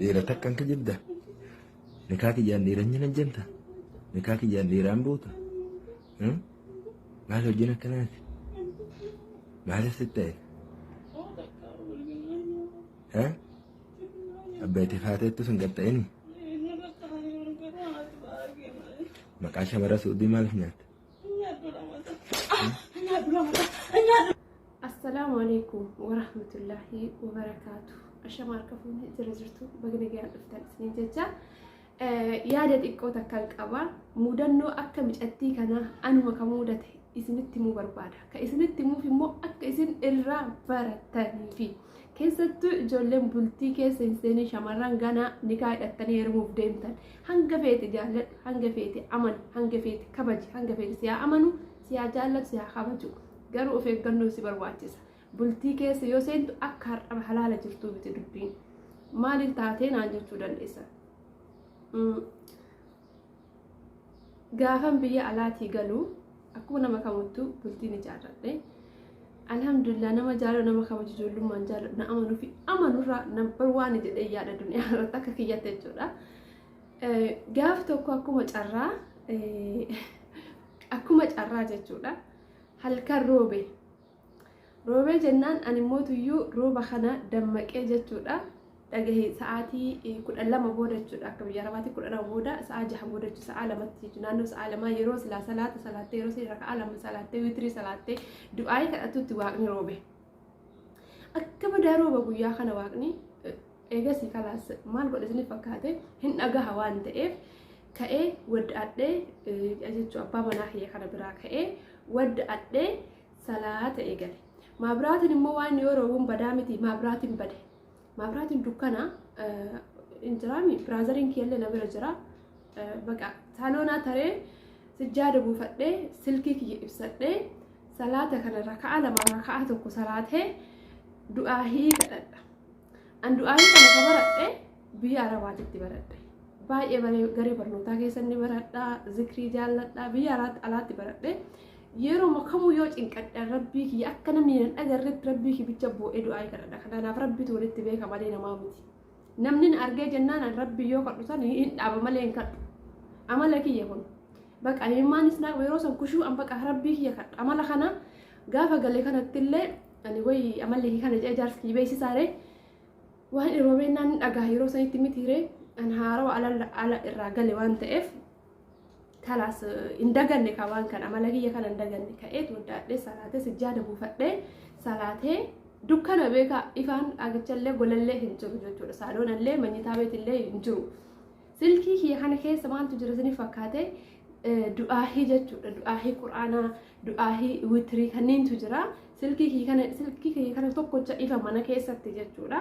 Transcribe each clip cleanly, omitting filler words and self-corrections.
dhiirota akkan ka jidda nikaa kiyyaan dhiiran jiran jenta nikaa kiyyaan dhiiraan buuta maal hojiin akkanaati maalis ta'e abbayti faateettu sun gatta'ini maqaa shamara suudii maaliif nyaatta السلام عليكم ورحمة الله وبركاته. الشمال كفون جرزرتو بقنا جال إفتان سنين جدا. يا جد إكوتا كالكابا مودنو أكا مجأتي كنا أنو مكمودة إسنتي مو بربادة كإسنتي مو في مو أكا إسن إرّا برتاني في كيستو جولم بلتي كيس إنساني شمران غانا نكاية التاني يرمو بديمتان هنگا فيتي جالت هنگا فيتي أمن هنگا فيتي كبج هنگا فيتي سيا أمنو سيا جالت سيا خبجو garuu of eeggannoo si barbaachisa. Bultii keessa yoo seentu akka har'a halaala jirtuu biti dubbiin maaliif taatee naan jechuu dandeessa. Gaafan biyya alaatii galuu akkuma nama kamittuu bultiin ijaarradhe. Alhamdulillah nama jaalala nama kabaju ijoollummaan jaalala na amanuu fi amanurraa nambar waan jedhee yaada duniyaa irratti akka kiyyatte jechuudha. Gaaf tokko akkuma carraa jechuudha. halkan roobe jennaan ani mootuyyuu rooba kana dammaqee jechuudha dhagahe sa'aatii 12 booda jechuudha akka biyya arabaatti 12 booda sa'a 6 booda jechuudha sa'a 2tti jechuudha naannoo sa'a 2 yeroo salaatte yeroo sii raka'a 2 salaatte witrii salaatte du'aa kadhatutti waaqni roobe akka badaa rooba guyyaa kana waaqni eegasii kalaas maal godhesni fakkaate hin dhagaha waan ta'eef ka'ee wadda'adhee jechuudha abbaa manaa kiyya kana biraa ka'ee wadda'adhee salaata eegale. Maabraatiin immoo waan yoo roobuun badaa miti maabraatiin bade. Maabraatiin dukkana injiraami biraazariin kiyyallee na bira jira. Baqa saaloonaa taree sijjaada buufadhee silkii kiyya ibsadhee salaata kana raka'a lama raka'a tokko salaatee du'aahii kadhadha. An du'aahii kana ka baradhee biyya arabaatitti baradhe. Baay'ee garee barnootaa keessatti baradhaa zikrii jaalladhaa biyya alaatti baradhee yeroo makamuu yoo cinqadhaan rabbii kiyya akka namni hin agarreetti rabbii kiyya bu'ee du'aa kadhadha. Kanaaf rabbitu walitti beeka malee namaa miti. Namni argee jennaan an rabbii yoo kadhu san hin dhaaba malee hin kadhu. Amala kiyya kun baqa animaanis naa yeroo san kushuu an baqa rabbii kiyya kadhu. Amala kana gaafa galee kanatti illee ani wayi amalli kana jaarsi kiyya beeksisaare waan roobeen naan dhagaa yeroo sanitti mitiiree an haarawa ala irraa gale waan ta'eef kalaas indaganne ka waan kana amala kiyya kana indaganne ka'eet wadda'adhee salaatee sijjaada buufadhee salaatee dukkana beeka ifaan agachallee golallee hin jiru jechuudha saaloonallee manyitaa beetillee hin jiru silkii kiyya kana keessa maaltu jira isin fakkaate du'aahii jechuudha du'aahii quraanaa du'aahii witrii kanneentu jira silkii kiyya kana tokkocha ifa mana keessatti jechuudha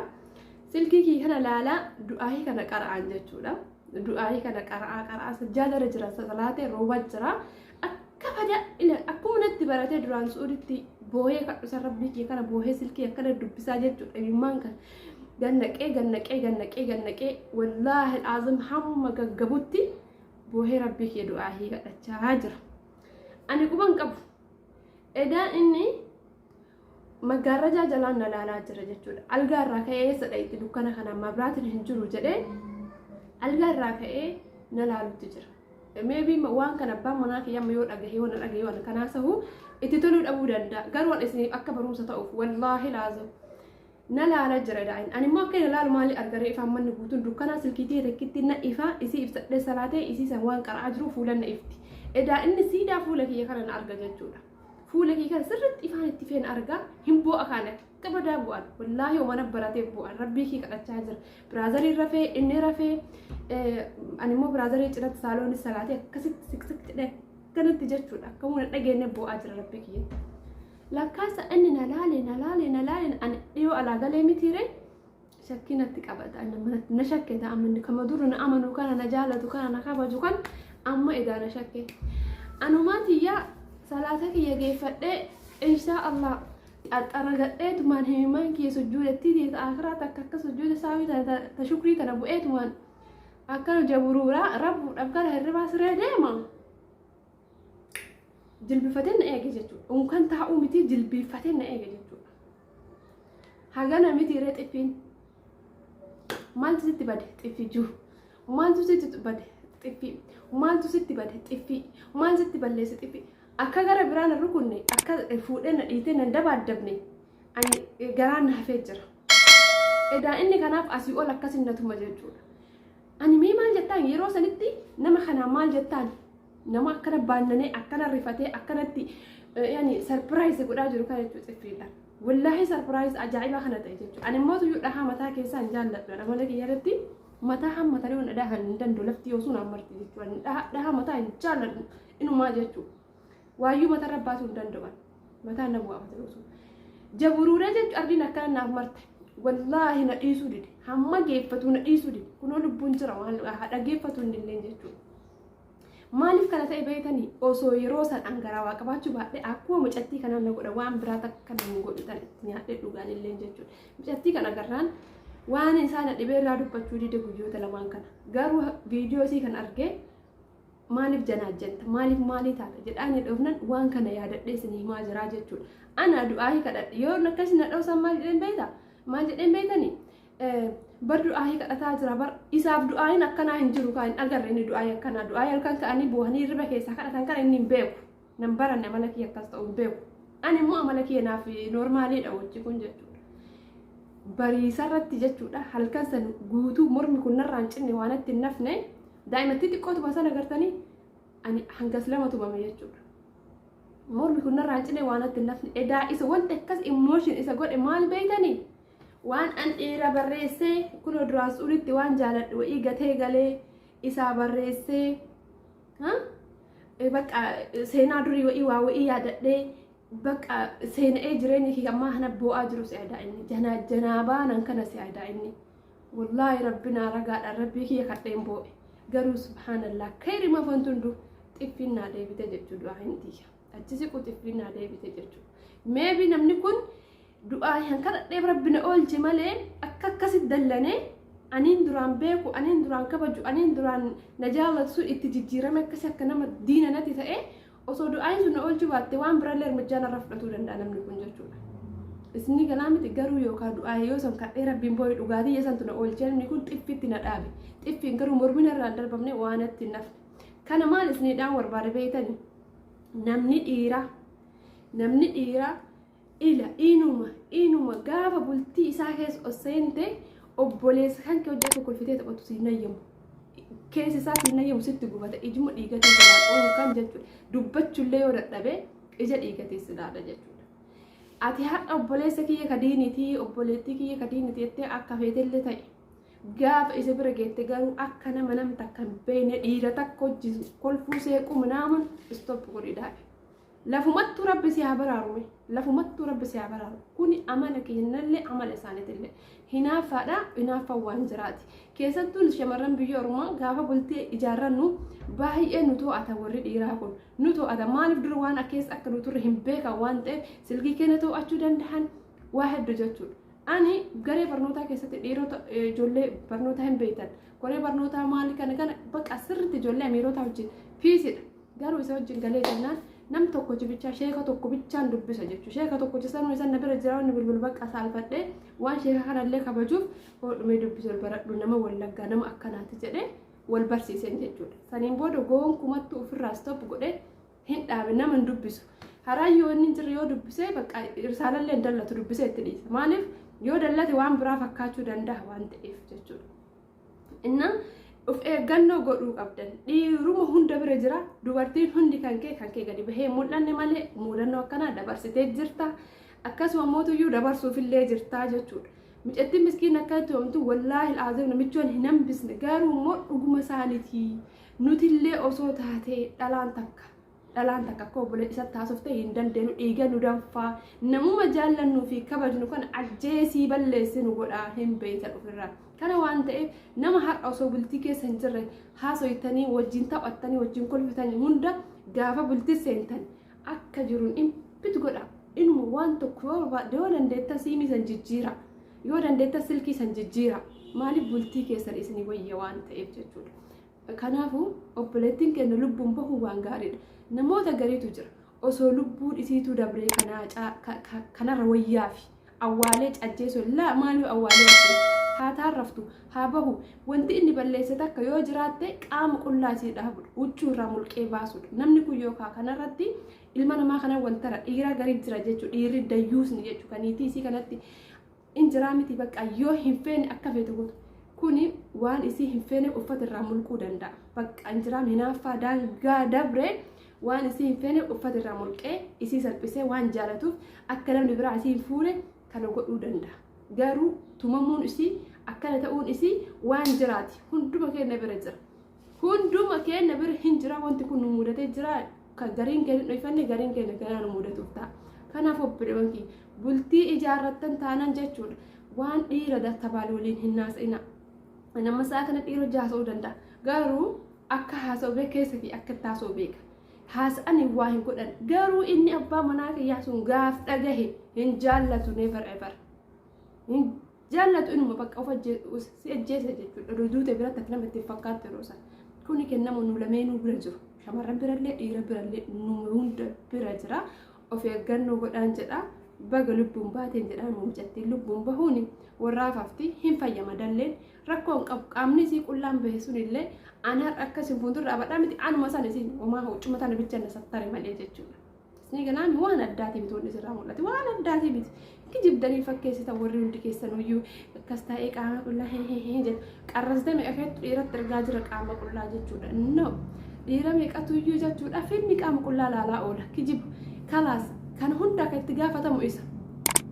silkii kiyya kana laalaa du'aahii kana qara'an jechuudha. Du'aahii kana qara'aa sajjaadara jira salaatee roobaa jira akka fada akkuma natti baratee duraan suuditti boohee kadhusa rabbii kiyya kana boohee silkii akkana dubbisaa jechuudha imimmaan kan gannaqee wallaahi azim hamma gaggabutti boohee rabbii kiyya du'aahii kadhachaa jira. Ani quban qabu edaan inni maggaarrajaa jalaan na laalaa jira jechuudha algaarraa ka'ee sadha'itti dukkana kana mabraatiin hin jiru jedhee algaarraa ka'ee na laalutti jira. Maybe waan kana abbaan manaa kiyya yoo dhagahee waan kanaasahu itti toluu dhabuu danda'a. Garuu waan isiniif akka barumsa ta'uuf wallaahi laazim na laala jira daa'in. Ani immoo akka na laalu maali argaree ifaan manni guutuun dukkanaa silkiitii takkitti na ifaa isii ibsadhee salaatee isii san waan qara'aa jiru fuula na ifti. Edaa inni siidaa fuula kiyya kana na arga jechuudha. Fuula kiyya kana sirriitti ifaan itti feen argaa hin bu'a kana. Kabadaa bu'an wallaahi mana baratee bu'an rabbii kiyya kadhachaa jira biraazarii rafee inni rafee ani immoo biraazarii cinatti saaloonni salaatee akkasitti siqsiqti kanatti jechuudha akkuma dhageenne bu'aa jira rabbii kiyya lakkaasa inni na laale ani dhiyoo alaa galee mitiire shakkii natti qabata na shakke ta'a manni kama duru na amanu kana na jaalatu kana na kabaju kan amma egaa na shakke anumaatiyyaa salaata kiyya geeffadhee inshaa Allah Aragateetumaan himaan kiyya sujuudatti akhirat akka sujuuda saawi ta shukrii tana bu'eetumaan akka jaburuura rabbuudhaaf gara hirribaa siree deema jilbifatee na eege jechuudha unkan taa'uu miti jilbifatee na eege jechuudha hagana miti irra xiphiin maaltu sitti bade xiffijuu maaltu sitti bade xiffi maaltu sitti bade xiffi maal sitti balleesse xiffi akka gara biraan rukunne akka fuudhee na dhiitee nan dabaaddabne ani garaan na hafee jira edaa inni kanaaf asii ol akkasin natuma jechuudha ani mee maal jettaan yeroo sanitti nama kana maal jettaan nama akkana baannanee akkana rifatee akkanatti yani surprise godhaa jiru kana jechuudha xiffiidha wallahi surprise ajaa'iba kana ta'e jechuudha ani immoo tuyyuu dhahaa mataa keessaa hin jaalladhu malee kiyyarratti mataa hamma tarii on dhahaa hin danda'u lafti yoo sun ammarti jechuudha dhahaa mataa hin jaalladhu inumaa jechuudha waayyuu mata rabbaatu hin danda'an mataa na bu'aafate yoo sun jaburuuree jechuudha ardiin akkana naaf marte wallahi na dhiisuu dide hamma geeffatu na dhiisuu dide kunoo lubbuun jira waan dhageeffatu hin dilleen jechuudha maaliif kana ta'e beeytanii osoo yeroo san angaraa qabaachuu baadhee akkuma mucattii kanaan na godha waan biraa takka nan godhitan itti nyaadhee dhugaan illee jechuudha mucattii kana agarraan waan isaan dhibee irraa dubbachuu dide guyyoota lamaan kana garuu viidiyoo isii kan argee maaliif janaajjanta maaliif maalii taata jedhaanii dhufnan waan kana yaadadhee isin himaa jiraa jechuudha ana du'aahii kadhadhe yoo akkasi na dhawsan maal jedheen beeyta maal jedheen beeytanii bar du'aahii kadhataa jira bar isaaf du'aahiin akkanaa hin jiru kan agarre inni du'aahii akkanaa du'aahii halkan ka'anii bu'anii riba keessaa kadhatan kana inni hin beeku nan baranne amala kiyya akkas ta'u hin beeku ani immoo amala kiyya naaf noormaaliidha wajji kun jechuudha bariisarratti jechuudha halkan san guutuu mormi kun narraan cinne waan itti hin nafne daa'imatti xiqqootu basan agartanii ani hangas lama tumame jechuudha mormi kun narraan cinne waan itti hin nafne edaa isa wanta akkas emotion isa godhe maal beeytanii waan an dhiira barreessee kunoo duraas ulitti waan jaaladhu wa'ii gatee galee isaa barreessee bakka seenaa durii wa'ii waa wa'ii yaadadhee bakka seena'ee jireenya kiyya ammaa kana boo'aa jiru si'aadaa inni janaabaa nan kana si'aadaa inni wallaahi rabbinaa ragaadhaan rabbii kiyya kadheen boo'e garuu subhaanallah kayrima fantundu xiffinnaa deebite jechuudha hintiya achi siqu xiffinnaa deebite jechuudha meebi namni kun du'aa han kadhadhee rabbina oolchi malee akka akkasitti dallanee aniin duraan beeku aniin duraan kabaju aniin duraan na jaalatu itti jijjiirame akkasi akka nama diina nati ta'e osoo du'aayin sun na oolchi baatte waan birallee hirmajjaan irra fudhatuu danda'a namni kun jechuudha isni galaa miti garuu yookaan du'aa yoo san kadhee rabbiin boo'ee dhugaatii yesantu na oolchee namni kun xiffitti na dhaabe xiffiin garuu mormina irraa darbamne waan itti nafne kana maal isniidhaan warbaade beeytanii namni dhiira ila inuma gaafa bultii isaa keessa oseente obboleessa kan kee hojjatu kolfitee taphatu si nayyamu keessa isaa si nayyamu sitti gubata ijuma dhiigatee galaa kan jechuudha dubbachullee yoo dadhabe ija dhiigatee si laala jechuudha ati haadha obboleessa kiyya kadiinitii obboleettii kiyya kadiinitii jettee akka feetellee ta'e gaafa isa bira geette garuu akka nama namta kan beene dhiira takka hojii kolfuu seequ minaamun stop godhidhaa lafumattuu rabbi si habaraarume lafumattuu rabbi si habaraaru kuni amala keenyallee amala isaaniitillee hinaafa waan jiraati keessattuu shamarran biyya ormaa gaafa bultee ijaarrannu baay'ee nu to'ata warri dhiiraa kun nu to'ata maaliif dura waan akkeessa akka nu turre hin beekan waan ta'eef silkii keenya to'achuu danda'an waa hedduu jechuudha ani garee barnootaa keessatti dhiirota ijoollee barnootaa hin beektan garee barnootaa maali kana bakka sirriitti ijoollee amiirota wajjin fiisidha garuu isa wajjin galee jennaan nam tokko bichaa sheeka tokko bichaan dubbisa jechuudha sheeka tokko jisanuu isa na bira jiraanni bilbil bakka saalfadhee waan sheeka kanallee kabajuuf hodhumee dubbisuu baradhu nama wallaggaa nama akkanaati jedhee wal barsiisen jechuudha saniin booda gonkumattu ofirraa stop godhee hin dhaabe nama hin dubbisu haraayyoo inni jirre yoo dubbisee bakka irsaalallee hin dallatu dubbisee itti dhiisa maaliif yoo dallate waan biraa fakkaachuu danda'a waan ta'eef jechuudha inna of eeggannoo godhuu qabdan dhiiruma hunda bira jira dubartiin hundi kan kee gadi bahee mul'anne malee mudannoo akkanaa dabarsitee jirta akkasuma mootuyyuu dabarsuufillee jirtaa jechuudha micettiin miskiin akkatti homtu wallaahi al'aazim namichoon hin hambisne garuu immoo dhuguma isaaniitii nutillee osoo taatee dhalaan takka akka obboleessa isatti haasoftee hin dandeenyu dhiiga nu danfaa namuma jaallannuu fi kabajnu kan ajjeesii balleessinu godhaa hin beeytan ofirraa kana waan ta'eef nama har'a osoo bultii keessa hin jirre haasoytanii wajjin taphattanii wajjin kolfitanii hunda gaafa bultii seentan akka jiruun impit godha inuma waan tokko yoo barbaade yoo dandeetta siimii san jijjiira yoo dandeetta silkii san jijjiira maaliif bultii keessan isinii wayya waan ta'eef jechuudha kanaafuu obboleettiin keenya lubbuun bahuu waan gaariidha namoota gariitu jira osoo lubbuun isiituu dabree kanarra wayyaa fi awwaalee cajjeessu laa maaliif awwaalee haa taarraftu haa bahu wanti inni balleessite akka yoo jiraatte qaama qullaasii dhaabu huccuu irraa mulqee baasudha namni kun yookaan kanarratti ilma namaa kana wantara dhiira garii jira jechuudha dhiirri dayyuusni jechuudha kaniitii isii kanatti injiraa miti bakka yoo hin feene akka feetu gootu kuni waan isii hin feene uffata irraa mulquu danda'a bakka injiraa hinaaffaa daangaa dabre waan isii hin feene uffata irraa mulqee isii salphisee waan jaalatuuf akka namni biraa isii hin fuune kana godhuu danda'a garuu tumamuun isii akkana ta'uun isii waan jiraati hunduma keenya bira jira hunduma keenya bira hin jira wanti kun nu mudatee jira kan gariin keenya dhoyfanne gariin keenya ganaa nu mudatuuf ta'a kanaaf obboleewwan bultii ijaarrattan taanan jechuudha waan dhiira dattabaal waliin hin naasa'ina nama isaa kana dhiira jaasa'uu danda'a garuu akka haasa'u keessa fi akka taasoo beeka haasa'anii waa hin godhan garuu inni abbaa manaa kiyyaa sun gaaf dhagahe hin jaallatu never ever hin jaallatu inuma bakka of si ajjeese jechuudha duute biratti akka nama ittiin fakkaatu yeroo isaan kuni kennamu nu lameenuu bira jiru shamarran birallee dhiira birallee nu hunda bira jira of eeggannoo godhaan jedha baga lubbuun baateen jedhaan muumcattiin lubbuun bahuuni warraafafti hin fayyama dalleen rakkoon qabu qaamni isii qullaan bahe sunillee ana akkasiin fuuldura abadhaa miti anuma sana isin homaa huccuma tana bicha na sattare malee jechuudha. Isni ganaan waan addaatii miti wanti sirraa mul'ate waan addaatii miti kijibdanii fakkeessita warri hundi keessanuyyuu akkas taa'ee qaama qullaa jedhu qarrastee meeqa feetu dhiiratti ergaa jira qaama qullaa jechuudha. No dhiira meeqatuyyuu jechuudha finni qaama qullaa laalaa oola kijibu kalaas kan hunda akka itti gaafatamu isa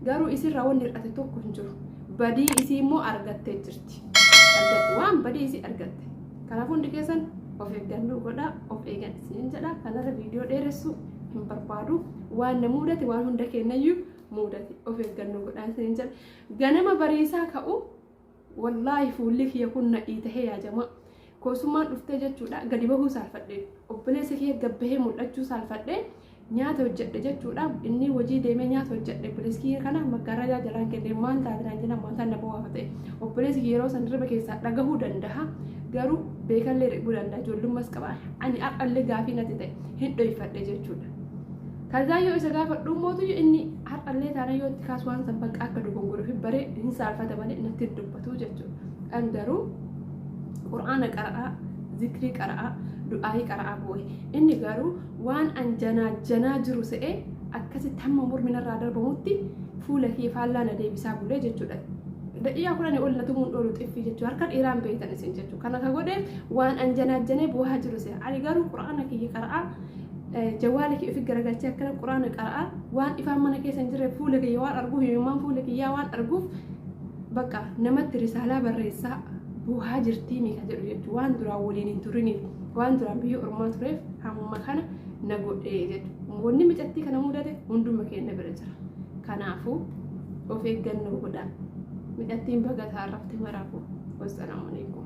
garuu isirraa wanni hir'ate tokko hin jiru badii isii immoo argattee jirti waan badii isii argatte kanaaf hundi keessan of eeggannoo godhaa of eegan isin jedha kanarra viidiyoo dheeressu hin barbaadu waan na mudate waan hunda kennayyuu mudate of eeggannoo godhaa isin jedha ganama bariisaa ka'u wallaahi fuulli kiyya kun na dhiitahee yaajama koosummaan dhuftee jechuudha gadi bahuu saalfadhee obboleessa kiyya gabbahee mul'achuu saalfadhee nyaata hojjedhe jechuudha inni hojii deemee nyaata hojjedhe obboleessi kana maggaarraa jalaan kennee maan taatan jina maan tan nama waafate obboleessi yeroo san dirba keessaa dhagahuu danda'a garuu beekallee dhiquu danda'a ijoollummas qaba ani aqallee gaafii natti ta'e hin dhoyfadhe jechuudha kazaa yoo isa gaafadhu mootu inni aqallee taana yoo itti kaasu waan san bakka akka dogongoruu fi baree hin saalfata malee natti dubbatu jechuudha an garuu qur'aana qara'aa zikrii qara'aa du'aayi qara'aa boo'e inni garuu waan an janaa jiru se'ee akkasitti hamma morminarraa darbamutti fuula kiyya faallaa na deebisaa bulee jechuudha. Da'iyaa kudhanii ol na tumuun dhoolu xiffii jechuudha harka dhiiraan beektan isin jechuudha kana ka godhe waan an janaa bu'aa jiru se'a ani garuu quraana kiyya qara'aa jawaala kiyya ofi garagalchee akkana quraana qara'aa waan ifaan mana keessa hin jirre fuula kiyya waan arguuf hiyyummaan fuula kiyyaa waan arguuf bakka namatti risaalaa barreessaa bu'aa jirtii mika jedhu jechuudha waan duraan waliin hin turiniif waan duraan biyya ormaa tureef hamma kana na godhee jechuudha wanni micattii kana mudate hunduma keenya bira jira kanaafuu of eeggannoo godhaa midhattiin baga taarrafte maraafuu wassalaamu alaikum